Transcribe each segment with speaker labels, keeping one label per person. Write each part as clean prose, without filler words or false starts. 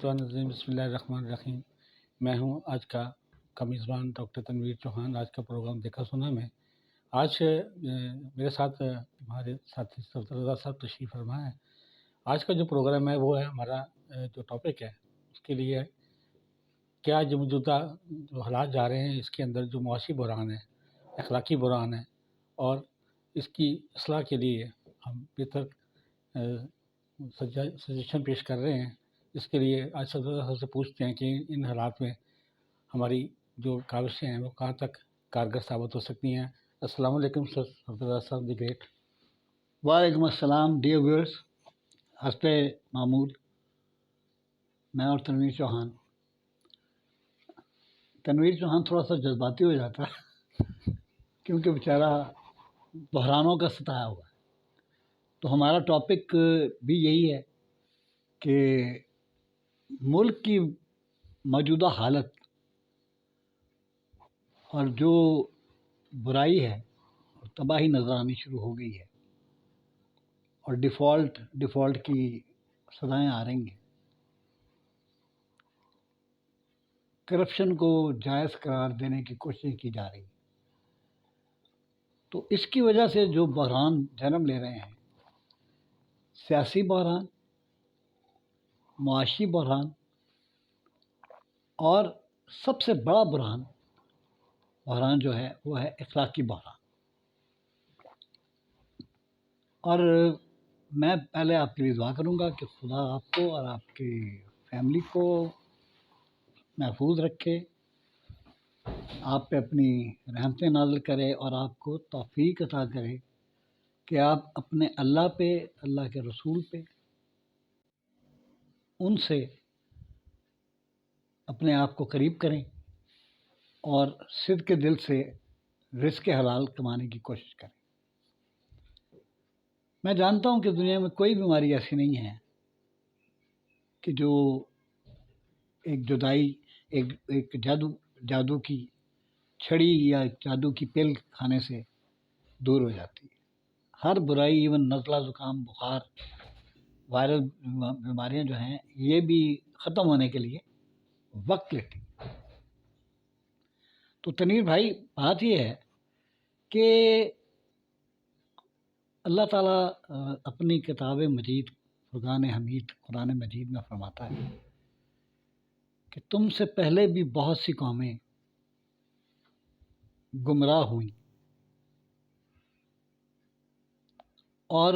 Speaker 1: الشیطان الرجیم بسم اللہ الرحمن الرحیم۔ میں ہوں آج کا میزبان ڈاکٹر تنویر چوہان۔ آج کا پروگرام دیکھا سنا میں آج میرے ساتھ ہمارے ساتھی سفدر رضا صاحب تشریف فرما ہے۔ آج کا جو پروگرام ہے وہ ہے ہمارا جو ٹاپک ہے اس کے لیے کیا جو موجودہ جو حالات جا رہے ہیں اس کے اندر جو معاشی بحران ہے، اخلاقی بحران ہے، اور اس کی اصلاح کے لیے ہم بہتر سجیشن پیش کر رہے ہیں۔ اس کے لیے آج سفدر سے پوچھتے ہیں کہ ان حالات میں ہماری جو کاوشیں ہیں وہ کہاں تک کارگر ثابت ہو سکتی ہیں۔ السلام علیکم سر سفدر صاحب، دی گریٹ۔
Speaker 2: وعلیکم السلام ڈیئر ویورس، حسب معمول میں اور تنویر چوہان تھوڑا سا جذباتی ہو جاتا ہے کیونکہ بیچارہ بحرانوں کا ستایا ہوا ہے۔ تو ہمارا ٹاپک بھی یہی ہے کہ ملک کی موجودہ حالت اور جو برائی ہے اور تباہی نظر آنی شروع ہو گئی ہے اور ڈیفالٹ کی سزائیں آ رہی ہیں، کرپشن کو جائز قرار دینے کی کوشش کی جا رہی ہے، تو اس کی وجہ سے جو بحران جنم لے رہے ہیں، سیاسی بحران، معاشی بحران، اور سب سے بڑا بحران جو ہے وہ ہے اخلاقی بحران۔ اور میں پہلے آپ کے لیے دعا کروں گا کہ خدا آپ کو اور آپ کی فیملی کو محفوظ رکھے، آپ پہ اپنی رحمتیں نازل کرے اور آپ کو توفیق عطا کرے کہ آپ اپنے اللہ پہ، اللہ کے رسول پہ، ان سے اپنے آپ کو قریب کریں اور صدق کے دل سے رزق حلال کمانے کی کوشش کریں۔ میں جانتا ہوں کہ دنیا میں کوئی بیماری ایسی نہیں ہے کہ جو ایک جدائی، ایک جادو کی چھڑی یا جادو کی پل کھانے سے دور ہو جاتی ہے۔ ہر برائی، ایون نزلہ، زکام، بخار، وائرل بیماریاں جو ہیں یہ بھی ختم ہونے کے لیے وقت لیتی ہیں۔ تو تنویر بھائی، بات یہ ہے کہ اللہ تعالیٰ اپنی کتاب مجید فرقان حمید قرآن مجید میں فرماتا ہے کہ تم سے پہلے بھی بہت سی قومیں گمراہ ہوئیں اور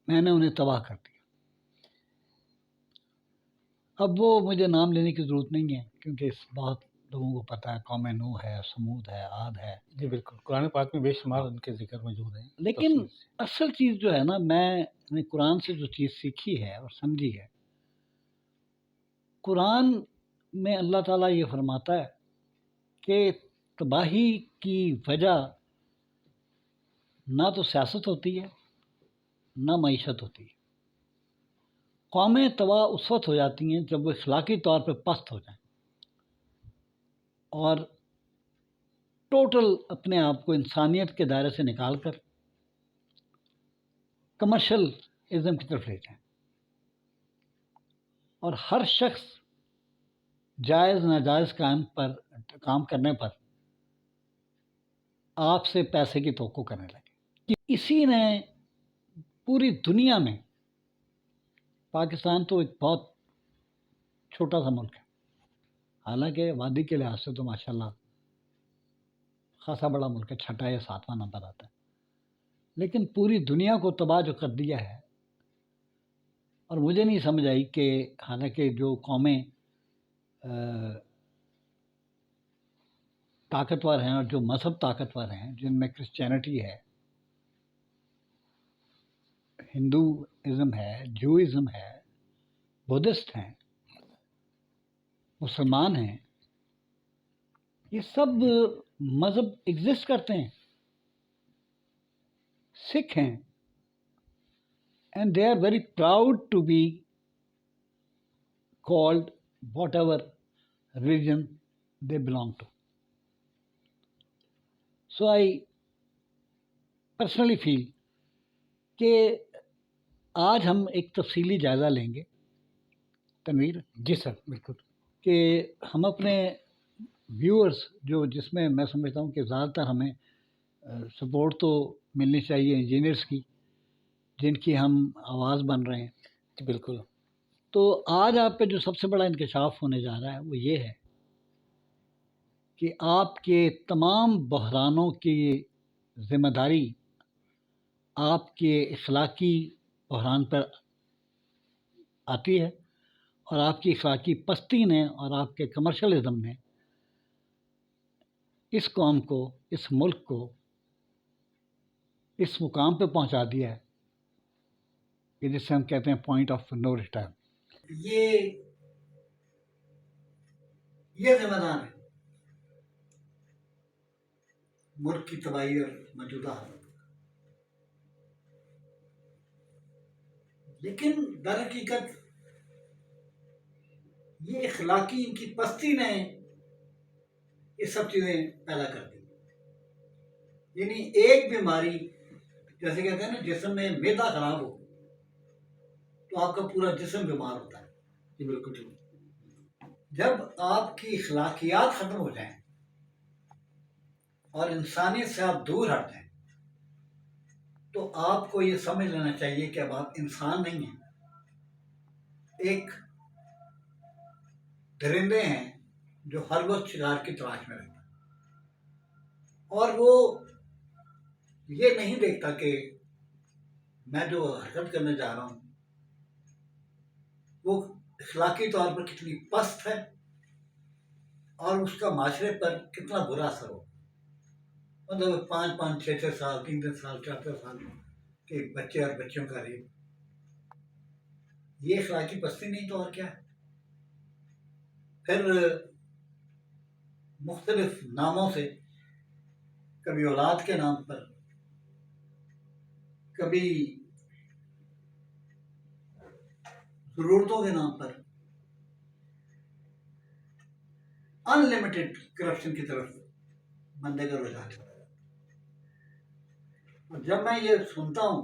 Speaker 2: میں نے انہیں تباہ کر دیا۔ اب وہ مجھے نام لینے کی ضرورت نہیں ہے کیونکہ اس بہت لوگوں کو پتہ ہے، قوم نوح ہے، سمود ہے، عاد ہے۔
Speaker 1: جی بالکل، قرآن پاک میں بے شمار ان کے ذکر موجود ہیں۔
Speaker 2: لیکن اصل چیز جو ہے نا، میں نے قرآن سے جو چیز سیکھی ہے اور سمجھی ہے، قرآن میں اللہ تعالیٰ یہ فرماتا ہے کہ تباہی کی وجہ نہ تو سیاست ہوتی ہے نہ معیشت ہوتی ہے۔ قومیں تباہ اس وقت ہو جاتی ہیں جب وہ اخلاقی طور پہ پست ہو جائیں اور ٹوٹل اپنے آپ کو انسانیت کے دائرے سے نکال کر کمرشل ازم کی طرف لے جائیں اور ہر شخص جائز ناجائز کام کرنے پر آپ سے پیسے کی توقع کرنے لگے۔ اسی نے پوری دنیا میں، پاکستان تو ایک بہت چھوٹا سا ملک ہے، حالانکہ آبادی کے لحاظ سے تو ماشاءاللہ خاصا بڑا ملک ہے، چھٹا یا ساتواں نمبر آتا ہے، لیکن پوری دنیا کو تباہ جو کر دیا ہے۔ اور مجھے نہیں سمجھ آئی کہ حالانکہ جو قومیں طاقتور ہیں اور جو مذہب طاقتور ہیں، جن میں کرسچینٹی ہے، ہندوازم ہے، جوئزم ہے، بدھسٹ ہیں، مسلمان ہیں، یہ سب مذہب ایگزسٹ کرتے ہیں، سکھ ہیں، and they are very proud to be called whatever religion they belong to. So I personally feel کہ آج ہم ایک تفصیلی جائزہ لیں گے تنویر
Speaker 1: جی سر بالکل.
Speaker 2: کہ ہم اپنے ویورز جس میں میں سمجھتا ہوں کہ زیادہ تر ہمیں سپورٹ تو ملنی چاہیے انجینئرس کی جن کی ہم آواز بن رہے ہیں.
Speaker 1: جی بالکل.
Speaker 2: تو آج آپ پہ جو سب سے بڑا انکشاف ہونے جا رہا ہے وہ یہ ہے کہ آپ کے تمام بحرانوں کی ذمہ داری آپ کے اخلاقی بحران پر آتی ہے، اور آپ کی اخلاقی پستی نے اور آپ کے کمرشلزم نے اس قوم کو، اس ملک کو اس مقام پہ پہنچا دیا ہے کہ جس سے ہم کہتے ہیں پوائنٹ آف نو ریٹرن. یہ ذمہ دار ہے ملک کی تباہی اور موجودہ حالت. لیکن در حقیقت یہ اخلاقی ان کی پستی نے یہ سب چیزیں پیدا کر دی. یعنی ایک بیماری، جیسے کہتے ہیں نا جسم میں معدہ خراب ہو تو آپ کا پورا جسم بیمار ہوتا ہے.
Speaker 1: جی بالکل ٹھیک.
Speaker 2: جب آپ کی اخلاقیات ختم ہو جائیں اور انسانیت سے آپ دور ہٹ جائیں تو آپ کو یہ سمجھ لینا چاہیے کہ اب آپ انسان نہیں ہیں، ایک درندے ہیں جو ہر وقت شکار کی تلاش میں رہتے ہیں. اور وہ یہ نہیں دیکھتا کہ میں جو حرکت کرنے جا رہا ہوں وہ اخلاقی طور پر کتنی پست ہے اور اس کا معاشرے پر کتنا برا اثر ہو. مطلب 5 6 سال 3 سال 4 سال کے بچے اور بچیوں کا ریپ، یہ اخلاقی پستی نہیں تو اور کیا ہے. پھر مختلف ناموں سے، کبھی اولاد کے نام پر، کبھی ضرورتوں کے نام پر، ان لمیٹڈ کرپشن کی طرف بندے کا رجحان ہے. اور جب میں یہ سنتا ہوں،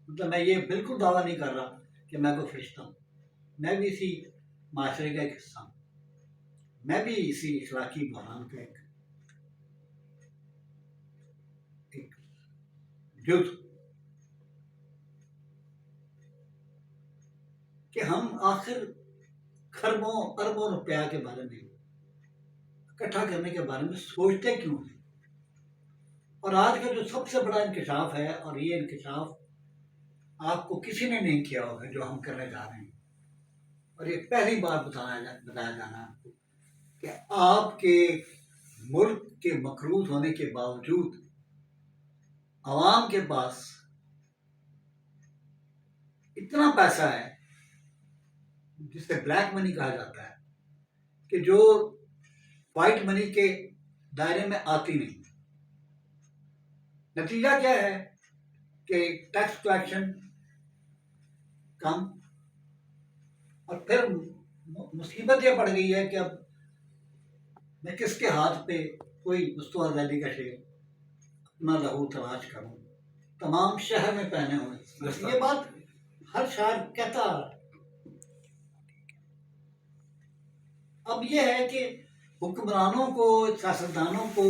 Speaker 2: مطلب میں یہ بالکل دعویٰ نہیں کر رہا کہ میں کوئی فرشتہ ہوں، میں بھی اسی معاشرے کا ایک حصہ ہوں، میں بھی اسی اخلاقی بحران کا ایک جز کہ ہم آخر کھربوں اربوں روپیہ کے بارے میں اکٹھا کرنے کے بارے میں سوچتے کیوں ہیں. اور آج کا جو سب سے بڑا انکشاف ہے، اور یہ انکشاف آپ کو کسی نے نہیں کیا ہوگا جو ہم کرنے جا رہے ہیں، اور یہ پہلی بار بتایا جانا آپ کو کہ آپ کے ملک کے مقروض ہونے کے باوجود عوام کے پاس اتنا پیسہ ہے جسے بلیک منی کہا جاتا ہے کہ جو وائٹ منی کے دائرے میں آتی نہیں. نتیجہ کیا ہے کہ ٹیکس کلیکشن کم، اور پھر مصیبت یہ پڑ گئی ہے کہ اب میں کس کے ہاتھ پہ کوئی مستوار ویلی کا شیر اپنا لہو تلاش کروں. تمام شہر میں پہنے ہوئے، یہ بات ہر شاعر کہتا آ رہا ہے. اب یہ ہے کہ حکمرانوں کو، سیاستدانوں کو،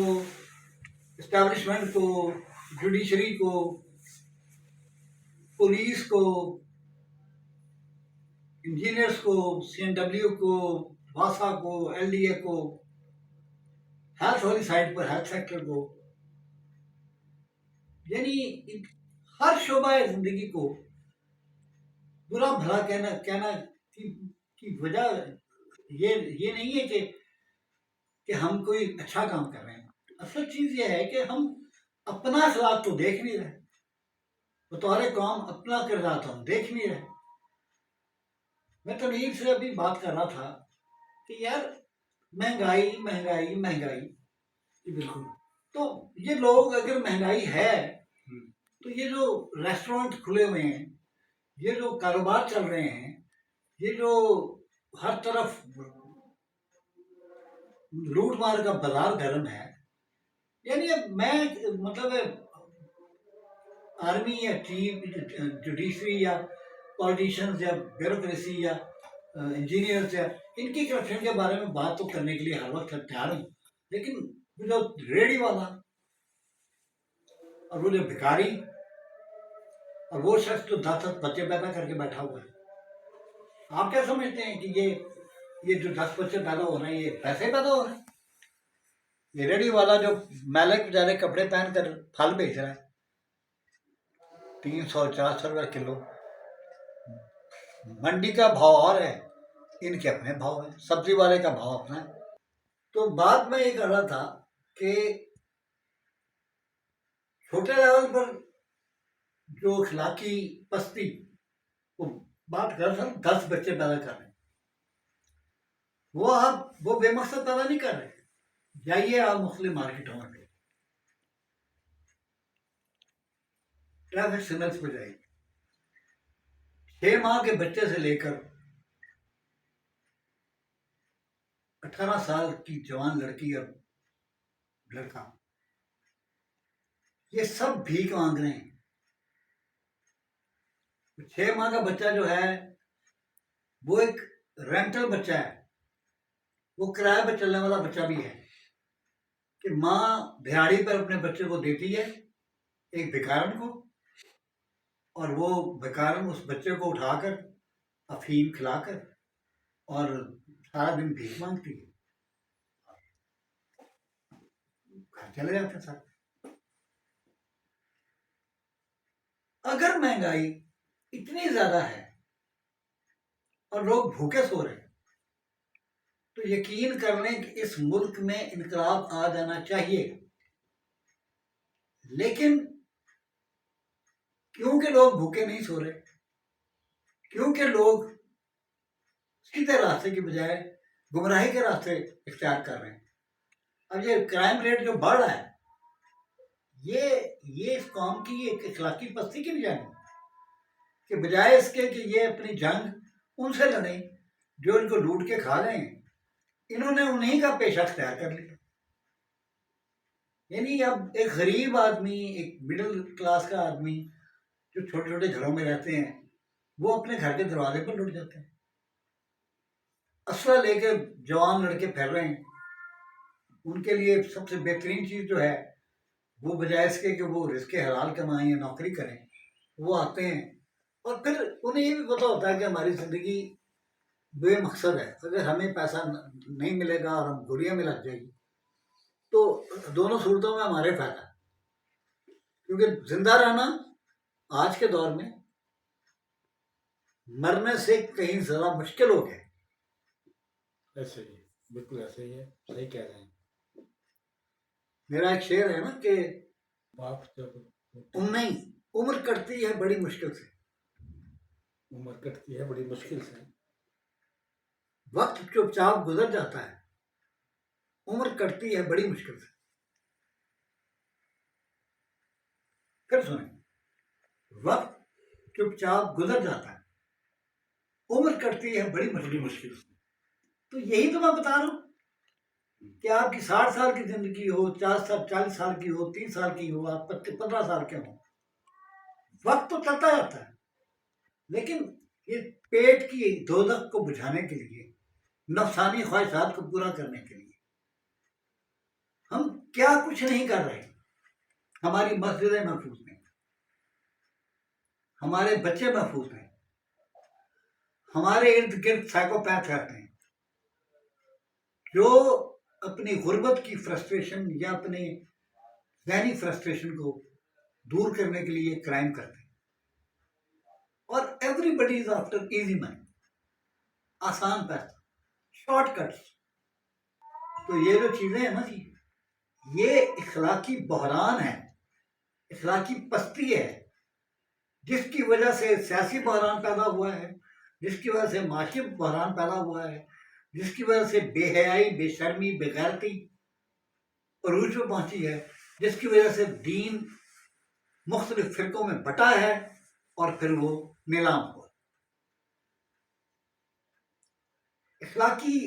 Speaker 2: اسٹیبلشمنٹ کو، جوڈیشری کو، پولیس کو، انجینئرس کو، سی این ڈبلیو کو، واسا کو، ایل ڈی اے کو، ہیلتھ والی سائڈ پر ہیلتھ سیکٹر کو، یعنی ہر شعبہ زندگی کو برا بھلا کہنا کی وجہ یہ نہیں ہے کہ ہم کوئی اچھا کام کر رہے ہیں. اصل چیز یہ ہے کہ ہم اپنا اخلاق تو دیکھ نہیں رہے، بطور قوم اپنا کردار تو ہم دیکھ نہیں رہے. میں تنویر سے ابھی بات کر رہا تھا کہ یار مہنگائی مہنگائی مہنگائی. بالکل. تو یہ لوگ اگر مہنگائی ہے تو یہ جو ریسٹورینٹ کھلے ہوئے ہیں، یہ جو کاروبار چل رہے ہیں، یہ جو ہر طرف لوٹ مار کا بازار گرم ہے، یعنی اب میں مطلب آرمی یا چیف جوڈیشری یا پالیٹیشینز یا بیوروکریسی یا انجینئرز یا ان کی کرپشن کے بارے میں بات تو کرنے کے لیے ہر وقت تیار ہوں، لیکن وہ جو ریڑھی والا اور وہ جو بھکاری اور وہ شخص جو 10 بچے پیدا کر کے بیٹھا ہوا ہے، آپ کیا سمجھتے ہیں کہ یہ جو 10 بچے پیدا ہو رہے ہیں یہ پیسے پیدا ہو رہے ہیں؟ یہ ریڑھی والا جو میلے بچارے کپڑے پہن کر پھل بیچ رہا ہے 300-400 روپے کلو، منڈی کا بھاؤ اور ہے، ان کے اپنے بھاؤ ہیں، سبزی والے کا بھاؤ اپنا ہے۔ تو بات میں یہ کر رہا تھا کہ چھوٹے لیول پر جو اخلاقی پستی، وہ بات کر رہا 10 بچے پیدا کر رہے ہیں، وہ بے مقصد پیدا نہیں کر رہے۔ جائیے آپ مختلف مارکیٹوں میں ٹریفک سگنلز پہ جائیے، 6 ماہ کے بچے سے لے کر 18 سال کی جوان لڑکی اور لڑکا، یہ سب بھیک مانگ رہے ہیں۔ 6 ماہ کا بچہ جو ہے وہ ایک رینٹل بچہ ہے، وہ کرایہ پہ چلنے والا بچہ بھی ہے کہ ماں دہاڑی پر اپنے بچے کو دیتی ہے ایک بھکارن کو، اور وہ بھکارن اس بچے کو اٹھا کر افیم کھلا کر اور سارا دن بھیک مانگتی ہے، گھر چلے جاتے ہیں سب۔ اگر مہنگائی اتنی زیادہ ہے اور لوگ بھوکے سو رہے ہیں تو یقین کر لیں کہ اس ملک میں انقلاب آ جانا چاہیے، لیکن کیونکہ لوگ بھوکے نہیں سو رہے، کیونکہ لوگ سیدھے راستے کی بجائے گمراہی کے راستے اختیار کر رہے ہیں۔ اب یہ کرائم ریٹ جو بڑھ رہا ہے یہ اس قوم کی ایک اخلاقی پستی کی وجہ ہے کہ بجائے اس کے کہ یہ اپنی جنگ ان سے لڑیں جو ان کو لوٹ کے کھا رہے ہیں، انہوں نے انہیں کا پیشہ اختیار کر لیا۔ یعنی اب ایک غریب آدمی، ایک مڈل کلاس کا آدمی جو چھوٹے چھوٹے گھروں میں رہتے ہیں، وہ اپنے گھر کے دروازے پر لٹ جاتے ہیں، اسلحہ لے کے جوان لڑکے پھیل رہے ہیں۔ ان کے لیے سب سے بہترین چیز جو ہے وہ بجائے اس کے کہ وہ رزق حلال کمائیں یا نوکری کریں، وہ آتے ہیں اور پھر انہیں یہ بھی پتہ ہوتا ہے کہ ہماری زندگی بے مقصد ہے، اگر ہمیں پیسہ نہیں ملے گا اور ہم گولیاں میں لگ جائے گی تو دونوں صورتوں میں ہمارے فائدہ ہے، کیونکہ زندہ رہنا آج کے دور میں مرنے سے کہیں زیادہ مشکل ہو گیا۔
Speaker 1: ایسے ہی، بالکل ایسے ہی ہے، صحیح کہہ رہے ہیں۔
Speaker 2: میرا ایک شعر ہے نا کہ
Speaker 1: باپ جب
Speaker 2: نہیں، عمر کٹتی ہے بڑی مشکل سے،
Speaker 1: عمر کٹتی ہے بڑی مشکل سے،
Speaker 2: وقت چپ چاپ گزر جاتا ہے، عمر کٹتی ہے بڑی مشکل سے۔ پھر سنیں، وقت چپ چاپ گزر جاتا ہے، عمر کٹتی ہے بڑی مشکل سے۔ تو یہی تو میں بتا رہا ہوں کہ آپ کی 60 سال کی زندگی ہو، 40 سال کی ہو، 30 سال کی ہو، آپ 15 سال کے ہوں، وقت تو چلتا جاتا ہے، لیکن یہ پیٹ کی دوزخ کو بجھانے کے لیے، نفسانی خواہشات کو پورا کرنے کے لیے ہم کیا کچھ نہیں کر رہے۔ ہماری مسجدیں محفوظ نہیں، ہمارے بچے محفوظ نہیں، ہمارے ارد گرد سائیکوپیتھ رہتے ہیں جو اپنی غربت کی فرسٹریشن یا اپنی ذہنی فرسٹریشن کو دور کرنے کے لیے کرائم کرتے ہیں، اور everybody is after easy money, آسان پیسہ، شارٹ کٹس۔ تو یہ جو چیزیں ہیں نا جی، یہ اخلاقی بحران ہے، اخلاقی پستی ہے، جس کی وجہ سے سیاسی بحران پیدا ہوا ہے، جس کی وجہ سے معاشی بحران پیدا ہوا ہے، جس کی وجہ سے بے حیائی، بے شرمی، بے غیرتی عروج پہ پہنچی ہے، جس کی وجہ سے دین مختلف فرقوں میں بٹا ہے اور پھر وہ نیلام ہوا۔ اخلاقی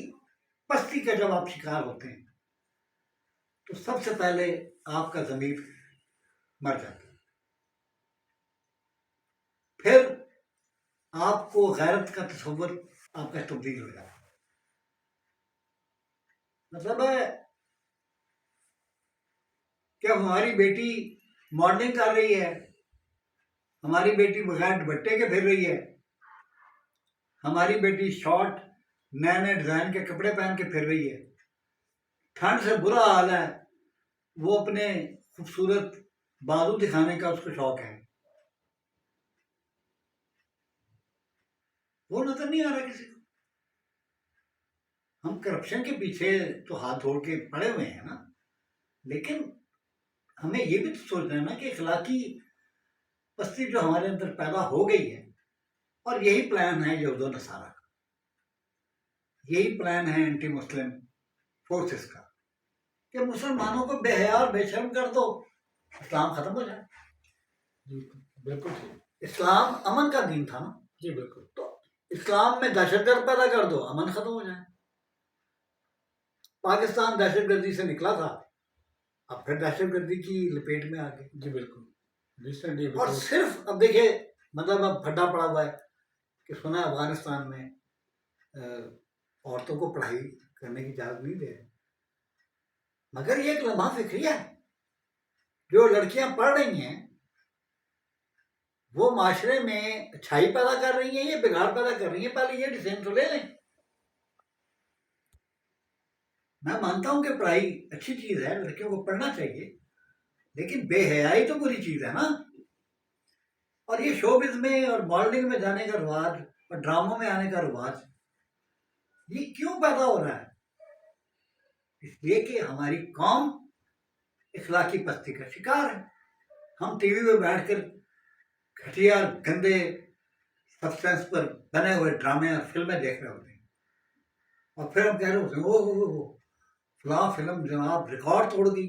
Speaker 2: پستی کا جب آپ شکار ہوتے ہیں تو سب سے پہلے آپ کا ضمیر مر جاتا ہے، پھر
Speaker 3: آپ کو غیرت کا تصور آپ کا تبدیل ہو جائے. مطلب ہے کہ ہماری بیٹی ماڈلنگ کر رہی ہے، ہماری بیٹی بغیر دوپٹے کے پھر رہی ہے، ہماری بیٹی شارٹ نئے نئے ڈیزائن کے کپڑے پہن کے پھر رہی ہے، ٹھنڈ سے برا حال ہے، وہ اپنے خوبصورت بازو دکھانے کا اس کو شوق ہے. وہ نظر نہیں آ رہا کسی کو. ہم کرپشن کے پیچھے تو ہاتھ دھوڑ کے پڑے ہوئے ہیں نا، لیکن ہمیں یہ بھی تو سوچنا ہے نا کہ اخلاقی پستی جو ہمارے اندر پیدا ہو گئی ہے، اور یہی پلان ہے یہود و نصارہ کا، یہی پلان ہے اینٹی مسلم فورسز کا کہ مسلمانوں کو بے حیا اور بے شرم کر دو، اسلام ختم ہو جائے.
Speaker 1: بالکل ٹھیک.
Speaker 3: اسلام امن کا دین تھا نا.
Speaker 1: جی بالکل.
Speaker 3: تو اسلام میں دہشت گرد پیدا کر دو، امن ختم ہو جائے. پاکستان دہشت گردی سے نکلا تھا، اب پھر دہشت گردی کی لپیٹ میں آ گئے.
Speaker 1: جی بالکل. ریسنٹلی
Speaker 3: اور صرف اب دیکھیے مطلب اب پھڈا پڑا ہوا ہے کہ سنا ہے افغانستان میں عورتوں کو پڑھائی کرنے کی اجازت نہیں دے رہے، مگر یہ ایک لمحہ فکریہ ہے. جو لڑکیاں پڑھ رہی ہیں وہ معاشرے میں اچھائی پیدا کر رہی ہیں یا بگاڑ پیدا کر رہی ہیں، پہلے یہ ڈیسیژن تو لے لیں. میں مانتا ہوں کہ پڑھائی اچھی چیز ہے، لڑکیوں کو پڑھنا چاہیے، لیکن بے حیائی تو بری چیز ہے نا. اور یہ شوبز میں اور ماڈلنگ میں جانے کا رواج اور ڈراموں میں آنے کا رواج یہ کیوں پیدا ہو رہا ہے؟ اس لیے کہ ہماری قوم اخلاقی پستی کا شکار ہے. ہم ٹی وی پہ بیٹھ کر گھٹیا گندے سبسٹینس پر بنے ہوئے ڈرامے اور فلمیں دیکھ رہے ہوتے ہیں، اور پھر ہم کہہ رہے ہوتے ہیں وہ فلاں فلم جناب ریکارڈ توڑ گئی،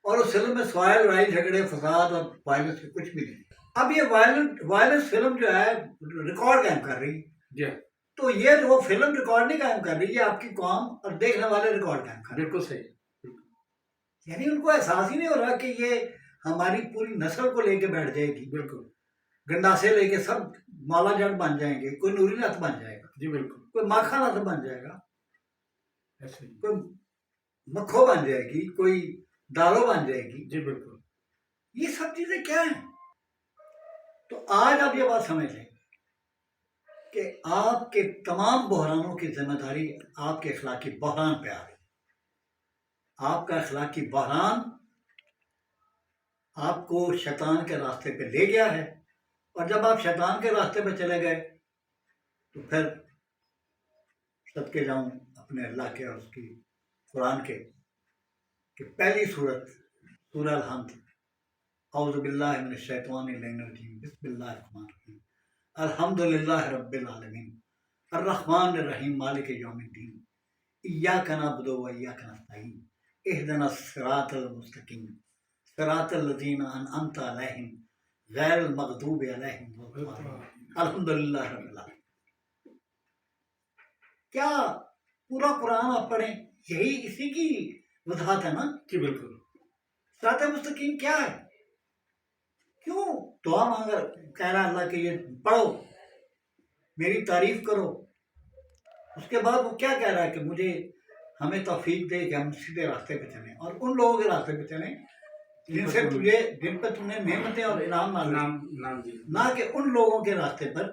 Speaker 3: اور اس فلم میں سوائے لڑائی جھگڑے فساد اور وائلنس کی کچھ بھی نہیں. اب یہ وائلنس فلم جو ہے ریکارڈ قائم کر رہی ہے. تو یہ وہ فلم ریکارڈ نہیں قائم کر رہی، یہ آپ کی قوم اور دیکھنے والے ریکارڈ قائم کر رہے ہیں.
Speaker 1: بالکل صحیح.
Speaker 3: یعنی ان کو احساس ہی نہیں ہو رہا کہ یہ ہماری پوری نسل کو لے کے بیٹھ جائے گی.
Speaker 1: بالکل.
Speaker 3: گنڈاسے لے کے سب مالا جٹ بن جائیں گے، کوئی نوری نت بن جائے گا.
Speaker 1: جی بالکل.
Speaker 3: کوئی ماکھا نت بن جائے گا،
Speaker 1: ایسے ہی.
Speaker 3: کوئی مکھو بن جائے گی، کوئی دالو بن جائے گی.
Speaker 1: جی بالکل.
Speaker 3: یہ سب چیزیں کیا ہیں؟ تو آج آپ یہ بات سمجھ لیں کہ آپ کے تمام بحرانوں کی ذمہ داری آپ کے اخلاقی بحران پہ آ رہی. آپ کا اخلاقی بحران آپ کو شیطان کے راستے پہ لے گیا ہے، اور جب آپ شیطان کے راستے پہ چلے گئے تو پھر صدقے جاؤں اپنے اللہ کے اور اس کی قرآن کے کہ پہلی سورت سورہ الحمد، اعوذ باللہ من الشیطان الرجیم، بسم اللہ الرحمن الرحیم، الحمد للہ رب العالمین الرحمن الرحیم مالک یوم الدین ایاک نعبد و ایاک نستعین اہدنا الصراط المستقیم صراط الذین انعمت علیہم غیر المغضوب علیہم ولا الضالین الحمد للہ رب العالمین. کیا پورا قرآن آپ پڑھیں یہی اسی کی وضاحت ہے نا.
Speaker 1: جی بالکل.
Speaker 3: صراط مستقیم کیا ہے؟ کیوں دعا مانگ کہہ رہا اللہ کہ یہ پڑھو، میری تعریف کرو. اس کے بعد وہ کیا کہہ رہا ہے کہ مجھے ہمیں توفیق دے کہ ہم سیدھے راستے پہ چلیں، اور ان لوگوں کے راستے پہ چلیں جن پہ تم نے نعمتیں اور انعام
Speaker 1: نام دی،
Speaker 3: نہ کہ ان لوگوں کے راستے پر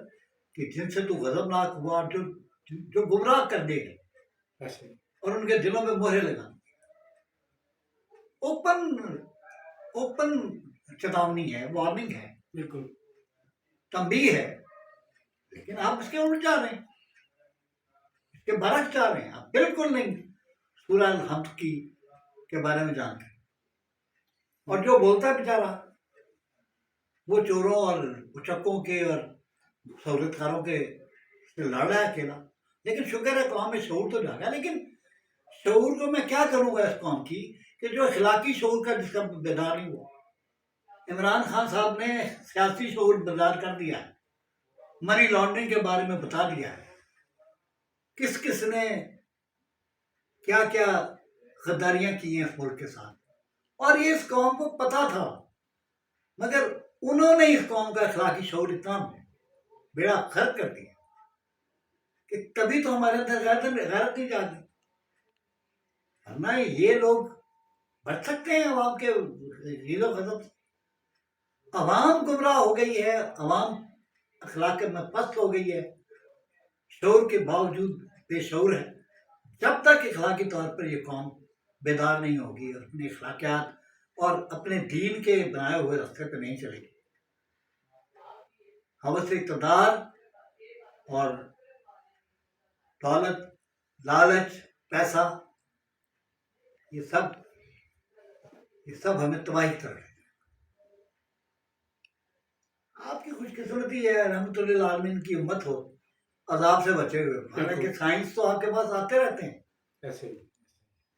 Speaker 3: کہ جن سے تو غضبناک ہوا، جو گمراہ کر دے گئے
Speaker 1: ایسے ہی.
Speaker 3: اور ان کے دلوں میں مہرے لگا. اوپن چیتاونی ہے، وارننگ ہے،
Speaker 1: بالکل.
Speaker 3: تنبیہ ہے، لیکن آپ اس کے الٹ جا رہے ہیں، اس کے برعکس جا رہے ہیں. آپ بالکل نہیں سورہ الحمد کے بارے میں جانتے ہیں. اور جو بولتا ہے بیچارہ وہ چوروں اور اچکوں کے اور سہولت کاروں کے سے لڑ رہا ہے اکیلا. لیکن شکر ہے قوم میں شعور تو جاگا، لیکن شعور کو میں کیا کروں گا اس قوم کی کہ جو اخلاقی شعور کا جس کا بیدار نہیں ہوا. عمران خان صاحب نے سیاسی شعور بیدار کر دیا ہے، منی لانڈرنگ کے بارے میں بتا دیا ہے، کس کس نے کیا کیا غداریاں کی ہیں اس ملک کے ساتھ. اور یہ اس قوم کو پتا تھا، مگر انہوں نے اس قوم کا اخلاقی شعور اتنا بیڑا خرق کر دیا کہ تبھی تو ہمارے اندر غیرت نہیں جاگی، ورنہ یہ لوگ بچ سکتے ہیں عوام کے غیظ و غضب سے؟ عوام گمراہ ہو گئی ہے، عوام اخلاق میں پست ہو گئی ہے، شعور کے باوجود بے شعور ہے۔ جب تک اخلاقی طور پر یہ قوم بیدار نہیں ہوگی اور اپنے اخلاقیات اور اپنے دین کے بنائے ہوئے راستے پہ نہیں چلے گی، ہوس اقتدار اور دولت، لالچ، پیسہ، یہ سب ہمیں تباہی کر رہے ہیں۔ آپ کی خوش قسمتی ہے رحمۃ اللہ عالمین کی امت ہو عذاب سے بچے ہوئے، حالانکہ سائنس تو آپ کے پاس آتے رہتے ہیں
Speaker 1: ایسے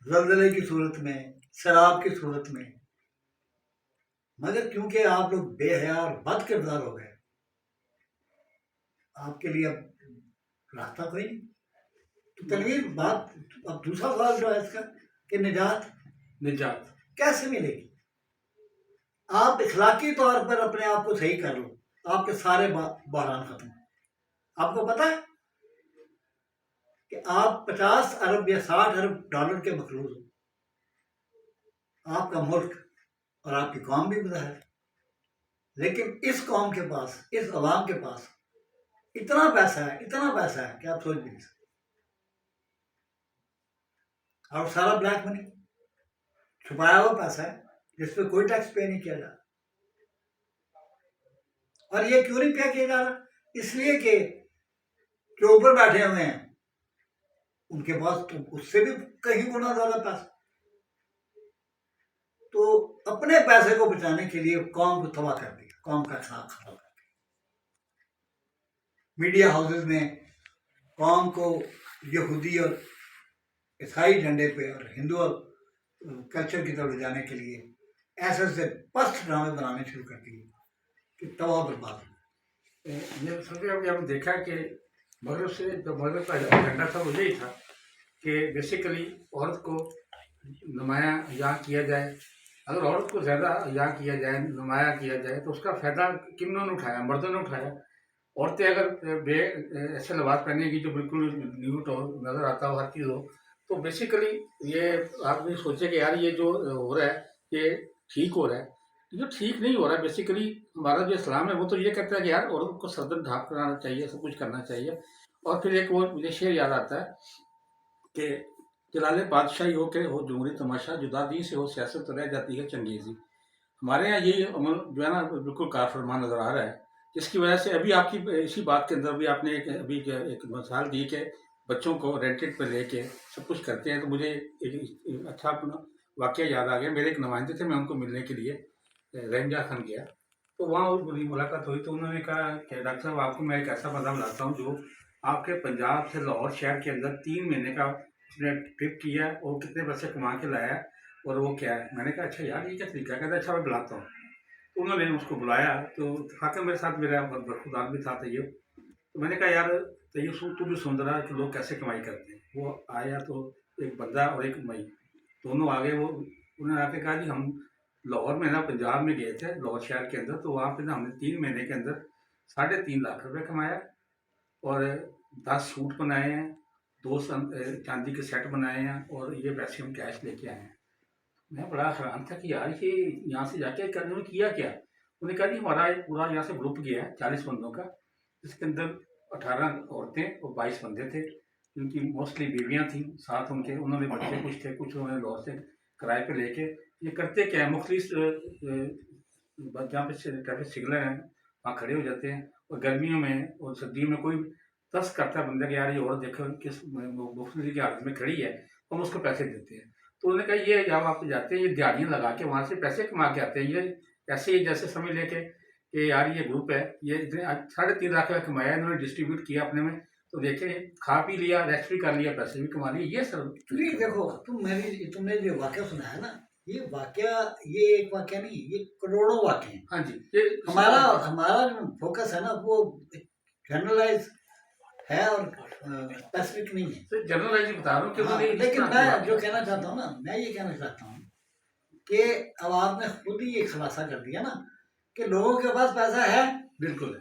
Speaker 3: زلزلے کی صورت میں، سیلاب کی صورت میں، مگر کیونکہ آپ لوگ بے حیا اور بد کردار ہو گئے، آپ کے لیے اب راستہ کوئی نہیں۔ تو تنویر بات اب دوسرا سوال جو ہے اس کا کہ نجات کیسے ملے گی؟ آپ اخلاقی طور پر اپنے آپ کو صحیح کر لو، آپ کے سارے بحران ختم۔ آپ کو پتہ ہے کہ آپ 50 ارب یا 60 ارب ڈالر کے مقروض ہو، آپ کا ملک اور آپ کی قوم بھی بظاہر، لیکن اس قوم کے پاس، اس عوام کے پاس اتنا پیسہ ہے کہ آپ سوچ بھی نہیں سکتے، اور سارا بلیک منی، چھپایا ہوا پیسہ ہے جس پہ کوئی ٹیکس پے نہیں کیا جا رہا۔ اور یہ کیوں نہیں پے کیا جا رہا؟ اس لیے کہ جو اوپر بیٹھے ہوئے ہیں ان کے پاس تو اس سے بھی کہیں گنا زیادہ پیسہ، تو اپنے پیسے کو بچانے کے لیے قوم کو تباہ کر دیا، قوم کا اخلاق خراب کر دیا۔ میڈیا ہاؤسز میں قوم کو یہودی اور عیسائی جھنڈے پہ اور ہندو اور کلچر کی طرف لے جانے کے لیے ایسے ایسے پست ڈرامے بنانے شروع کر دیے کہ تباہ برباد ہو۔
Speaker 1: یہ سمجھے ابھی ہم دیکھا کہ مغرب سے جو مغرب کا ایجنڈا تھا وہ یہی تھا کہ بیسیکلی عورت کو نمایاں یہاں کیا جائے، اگر عورت کو زیادہ یہاں کیا جائے، نمایاں کیا جائے تو اس کا فائدہ کنوں نے اٹھایا؟ مردوں نے اٹھایا۔ عورتیں اگر ایسے لباس پہنے گی جو بالکل نیوٹ ہو، نظر آتا ہو، ہر چیز ہو، تو بیسیکلی یہ آپ نے سوچے کہ یار یہ جو ہو رہا ہے یہ ٹھیک ہو رہا ہے، جو ٹھیک نہیں ہو رہا ہے۔ بیسیکلی ہمارا جو اسلام ہے وہ تو یہ کہتا ہے کہ یار عورت کو سردن ڈھانپ کرانا چاہیے، سب کچھ کرنا چاہیے۔ اور پھر ایک وہ مجھے شعر یاد آتا ہے کہ جلال بادشاہی ہو کے ہو جمہوری تماشا، جدا دین سے ہو سیاست تو رہ جاتی ہے چنگیزی۔ ہمارے یہاں یہی عمل جو ہے نا بالکل کار فرما نظر آ رہا ہے، جس کی وجہ سے ابھی آپ کی اسی بات کے اندر بھی آپ نے ایک مثال دی کہ بچوں کو رینٹڈ پہ لے کے سب کچھ کرتے ہیں۔ تو مجھے ایک اچھا اپنا واقعہ یاد آ گیا۔ میرے ایک نمائندے تھے، میں ان کو ملنے کے لیے رنجا خان گیا، تو وہاں میری ملاقات ہوئی تو انہوں نے کہا کہ ڈاکٹر صاحب آپ کو میں ایک ایسا بندہ بلاتا ہوں جو آپ کے پنجاب سے لاہور شہر کے اندر 3 مہینے کا اس نے ٹرپ کیا اور کتنے پیسے کما کے لایا اور وہ کیا ہے۔ میں نے کہا اچھا یار یہ کیا طریقہ ہے؟ کہتا اچھا میں بلاتا ہوں۔ تو انہوں نے اس کو بلایا، تو اتفاقاً میرے ساتھ میرا برخودار بھی تھا طیب۔ تو میں نے کہا یار طیب تو بھی سن رہا ہے کہ لوگ کیسے کمائی کرتے ہیں۔ وہ آیا تو ایک بندہ اور ایک مئی دونوں آگے، وہ انہوں نے آ کے کہا جی ہم لاہور میں نا پنجاب میں گئے تھے، لاہور شہر کے اندر، تو وہاں پہ نا ہم نے 3 مہینے کے اندر 3.5 لاکھ روپے کمایا اور 10 سوٹ بنائے ہیں، 2 چاندی کے سیٹ بنائے ہیں، اور یہ پیسے ہم کیش لے کے آئے ہیں۔ میں بڑا حیران تھا کہ یار یہ یہاں سے جا کے کرنے میں کیا کیا؟ انہوں نے کہا جی ہمارا ایک پورا یہاں سے گروپ گیا ہے 40 بندوں کا، جس کے اندر 18 عورتیں اور 22 بندے تھے، جن کی موسٹلی بیویاں تھیں ساتھ ان کے، انہوں نے بچے کچھ تھے، کچھ انہوں نے لاہور سے کرائے پہ لے کے۔ یہ کرتے کیا ہے، مختلف جہاں پہ ٹریفک سگنل ہیں وہاں کھڑے ہو جاتے ہیں، اور گرمیوں میں اور سردیوں میں کوئی ترس کرتا ہے بندہ کہ یار یہ عورت دیکھو کس مختلف کی حالت میں کھڑی ہے، ہم اس کو پیسے دیتے ہیں۔ تو انہوں نے کہا یہ جب آپ جاتے ہیں یہ دیہڑیاں لگا کے وہاں سے پیسے کما کے آتے ہیں، یہ ایسے ہی جیسے سمجھ لے کہ یار یہ گروپ ہے، یہ اتنے 3.5 لاکھ روپے کمایا، انہوں نے ڈسٹریبیوٹ کیا اپنے میں، تو دیکھیں کھا پی لیا، ریسٹ بھی کر لیا، پیسے بھی کما لیے۔ یہ سر
Speaker 3: نہیں دیکھو تم نے جو واقعہ سنا ہے نا، یہ واقعہ یہ ایک واقعہ نہیں، یہ کروڑوں واقعے ہیں۔
Speaker 1: ہاں جی، یہ
Speaker 3: ہمارا جو فوکس ہے نا وہ جنرلائز ہے اور اسپیسیفک نہیں ہے۔
Speaker 1: جنرلائز بتا رہا ہوں کہ انہوں نے
Speaker 3: لیکن میں جو کہنا چاہتا ہوں نا، میں یہ کہنا چاہتا ہوں کہ اب آپ نے خود ہی یہ خلاصہ کر دیا نا کہ لوگوں کے پاس پیسہ ہے،
Speaker 1: بالکل ہے،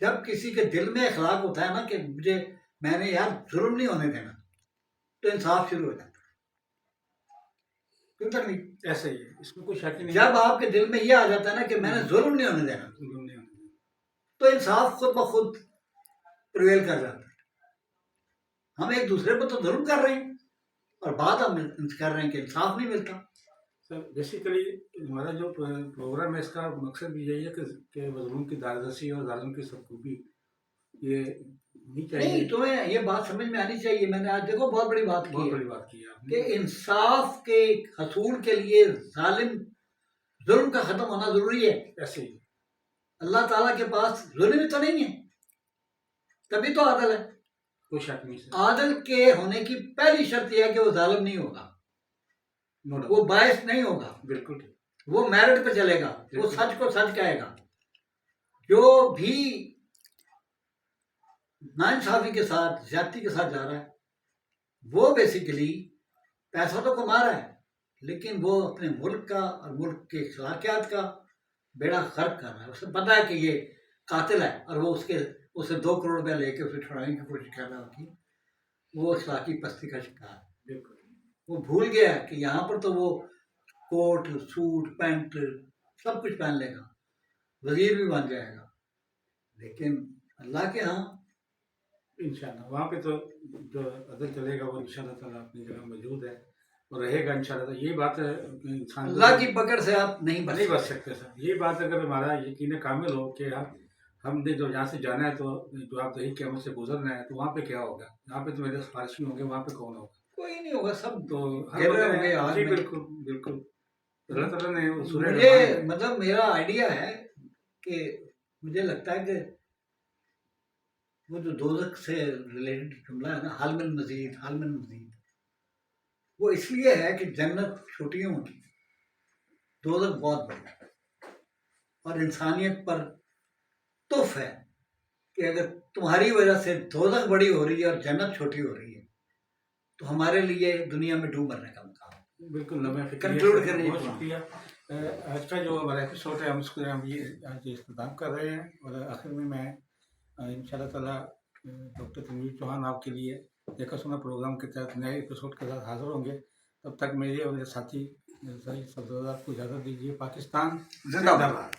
Speaker 3: جب کسی کے دل میں اخلاق ہوتا ہے نا کہ میں نے یار ظلم نہیں ہونے دینا، تو انصاف شروع ہو جاتا ہے. کیوں تک نہیں؟
Speaker 1: ایسا ہی ہے، اس میں کوئی شک ہی نہیں.
Speaker 3: جب آپ کے دل میں یہ آ جاتا ہے نا کہ میں نے ظلم نہیں ہونے دینا،
Speaker 1: ظلم نہیں ہونا.
Speaker 3: تو انصاف خود بخود پرویل کر جاتا ہے. ہم ایک دوسرے پر تو ظلم کر رہے ہیں اور بات ہم کر رہے ہیں کہ انصاف نہیں ملتا.
Speaker 1: سر بیسیکلی ہمارا جو پروگرام ہے اس کا مقصد بھی یہی ہے کہ مظلوم کی داررسی اور ظالم کی سرکوبی یہ نہیں چاہیے.
Speaker 3: نہیں، تمہیں یہ بات سمجھ میں آنی چاہیے. میں نے آج دیکھو بہت بڑی بات کی
Speaker 1: بہت
Speaker 3: ہے
Speaker 1: بڑی بات کی ہے آپ
Speaker 3: کہ
Speaker 1: نے.
Speaker 3: انصاف کے حصول کے لیے ظلم کا ختم ہونا ضروری ہے.
Speaker 1: ایسے ہی
Speaker 3: اللہ تعالیٰ کے پاس ظلم تو نہیں ہے، تبھی تو عادل ہے.
Speaker 1: کوئی شک نہیں سر.
Speaker 3: عادل کے ہونے کی پہلی شرط یہ ہے کہ وہ ظالم نہیں ہوگا،
Speaker 1: نو ڈاؤٹ.
Speaker 3: وہ باعث نہیں ہوگا،
Speaker 1: بالکل ٹھیک.
Speaker 3: وہ میرٹ پہ چلے گا، وہ
Speaker 1: بالکل.
Speaker 3: سچ کو سچ کہے گا. جو بھی ناانصافی کے ساتھ زیادتی کے ساتھ جا رہا ہے وہ بیسیکلی پیسہ تو کما رہا ہے لیکن وہ اپنے ملک کا اور ملک کے اخلاقیات کا بیڑا غرق کر رہا ہے. اسے پتا ہے کہ یہ قاتل ہے اور وہ اسے 2 کروڑ روپیہ لے کے اسے چھڑانے کی کوشش کر رہا ہوتی ہے. وہ اخلاقی پستی کا شکار ہے.
Speaker 1: بالکل.
Speaker 3: وہ بھول گیا ہے کہ یہاں پر تو وہ کوٹ سوٹ پینٹ سب کچھ پہن لے گا، وزیر بھی بن جائے گا، لیکن اللہ کے ہاں
Speaker 1: انشاءاللہ وہاں پہ تو جو عدل چلے گا وہ انشاءاللہ تعالیٰ اپنی جگہ موجود ہے اور رہے گا انشاءاللہ. یہ بات انسان
Speaker 3: اللہ کی پکڑ سے آپ نہیں
Speaker 1: نہیں بچ
Speaker 3: بچ
Speaker 1: سکتے سر. یہ بات اگر ہمارا یقین کامل ہو کہ ہم نے جو یہاں سے جانا ہے تو جو آپ دہی قیامت سے گزرنا ہے تو وہاں پہ کیا ہوگا؟ یہاں پہ تو میرے سفارشی ہوں گے، وہاں پہ کون ہوگا؟
Speaker 3: کوئی نہیں ہوگا. سب
Speaker 1: تو ہر
Speaker 3: گر رہے
Speaker 1: بندے
Speaker 3: ہوں گے
Speaker 1: نے
Speaker 3: آگ
Speaker 1: جی
Speaker 3: میں.
Speaker 1: بالکل بالکل. اللہ تعالیٰ نے سورہ
Speaker 3: مجھے
Speaker 1: رحمان
Speaker 3: مطلب میرا آئیڈیا ہے کہ مجھے لگتا ہے کہ وہ جو دوزخ سے ریلیٹڈ جملہ ہے نا، حال من مزید حال من مزید، وہ اس لیے ہے کہ جنت چھوٹیوں کی، دوزخ بہت بڑی ہے اور انسانیت پر تف ہے کہ اگر تمہاری وجہ سے دوزخ بڑی ہو رہی ہے اور جنت چھوٹی ہو رہی ہے تو ہمارے لیے دنیا میں ڈوب مرنے کا مقام ہے.
Speaker 1: بالکل لمحہ فکریہ.
Speaker 3: کنکلوڈ کریں.
Speaker 1: بہت شکریہ. آج کا جو ہمارا ایپیسوڈ ہے ہم یہ آج اختتام کر رہے ہیں اور آخر میں ان شاء اللہ تعالیٰ ڈاکٹر تنویر چوہان آپ کے لیے دیکھا سنا پروگرام کے تحت نئے ایپیسوڈ کے ساتھ حاضر ہوں گے. تب تک میرے اور میرے ساتھی صدر آپ کو اجازت دیجیے. پاکستان
Speaker 3: زندہ باد.